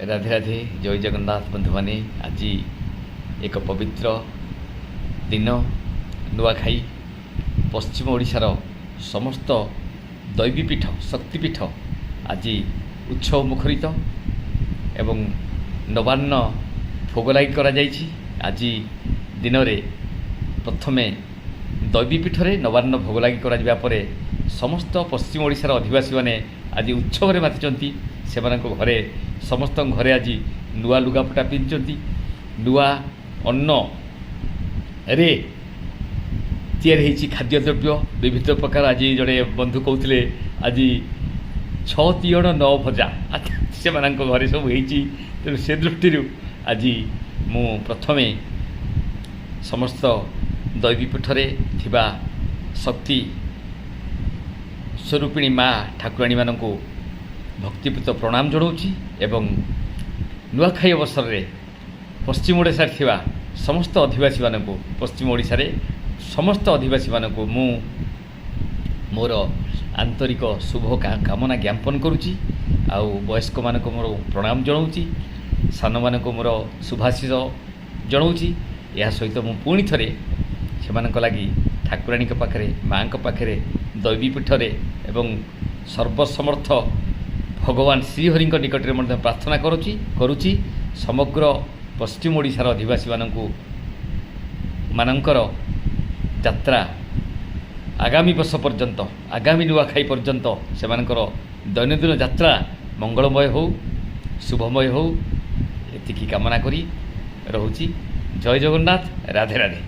ରାଧେ ରାଧେ ଜୟ ଜଗନ୍ନାଥ ବନ୍ଧୁମାନେ। ଆଜି ଏକ ପବିତ୍ର ଦିନ ନୂଆଖାଇ। ପଶ୍ଚିମ ଓଡ଼ିଶାର ସମସ୍ତ ଦୈବୀପୀଠ ଶକ୍ତିପୀଠ ଆଜି ଉତ୍ସବ ମୁଖରିତ ଏବଂ ନବାନ୍ନ ଭୋଗ ଲାଗି କରାଯାଇଛି। ଆଜି ଦିନରେ ପ୍ରଥମେ ଦୈବୀପୀଠରେ ନବାନ୍ନ ଭୋଗ ଲାଗି କରାଯିବା ପରେ ସମସ୍ତ ପଶ୍ଚିମ ଓଡ଼ିଶାର ଅଧିବାସୀମାନେ ଆଜି ଉତ୍ସବରେ ମାତିଛନ୍ତି। ସେମାନଙ୍କ ଘରେ ସମସ୍ତଙ୍କ ଘରେ ଆଜି ନୂଆ ଲୁଗାପଟା ପିନ୍ଧିଛନ୍ତି। ନୂଆ ଅନ୍ନରେ ତିଆରି ହୋଇଛି ଖାଦ୍ୟଦ୍ରବ୍ୟ ବିଭିନ୍ନ ପ୍ରକାର। ଆଜି ଜଣେ ବନ୍ଧୁ କହୁଥିଲେ ଆଜି 6 ତିଅଣ 9 ଭଜା ସେମାନଙ୍କ ଘରେ ସବୁ ହେଇଛି। ତେଣୁ ସେ ଦୃଷ୍ଟିରୁ ଆଜି ମୁଁ ପ୍ରଥମେ ସମସ୍ତ ଦୈବୀପୀଠରେ ଥିବା ଶକ୍ତି ସ୍ୱରୂପିଣୀ ମା ଠାକୁରାଣୀମାନଙ୍କୁ ଭକ୍ତିପୂତ ପ୍ରଣାମ ଜଣାଉଛି ଏବଂ ନୂଆଖାଇ ଅବସରରେ ପଶ୍ଚିମ ଓଡ଼ିଶାରେ ଥିବା ସମସ୍ତ ଅଧିବାସୀମାନଙ୍କୁ ମୁଁ ମୋର ଆନ୍ତରିକ ଶୁଭ କାମନା ଜ୍ଞାପନ କରୁଛି। ଆଉ ବୟସ୍କମାନଙ୍କୁ ମୋର ପ୍ରଣାମ ଜଣାଉଛି, ସାନମାନଙ୍କୁ ମୋର ଶୁଭାଶିଷ ଜଣାଉଛି। ଏହା ସହିତ ମୁଁ ପୁଣି ଥରେ ସେମାନଙ୍କ ଲାଗି ଠାକୁରାଣୀଙ୍କ ପାଖରେ, ମାଆଙ୍କ ପାଖରେ, ଦୈବୀପୀଠରେ ଏବଂ ସର୍ବସମର୍ଥ ଭଗବାନ ଶ୍ରୀହରିଙ୍କ ନିକଟରେ ମଧ୍ୟ ପ୍ରାର୍ଥନା କରୁଛି ସମଗ୍ର ପଶ୍ଚିମ ଓଡ଼ିଶାର ଅଧିବାସୀମାନଙ୍କର ଯାତ୍ରା ଆଗାମୀ ବର୍ଷ ପର୍ଯ୍ୟନ୍ତ, ଆଗାମୀ ନୂଆଖାଇ ପର୍ଯ୍ୟନ୍ତ ସେମାନଙ୍କର ଦୈନନ୍ଦିନ ଯାତ୍ରା ମଙ୍ଗଳମୟ ହେଉ, ଶୁଭମୟ ହେଉ, ଏତିକି କାମନା କରି ରହୁଛି। ଜୟ ଜଗନ୍ନାଥ, ରାଧେ ରାଧେ।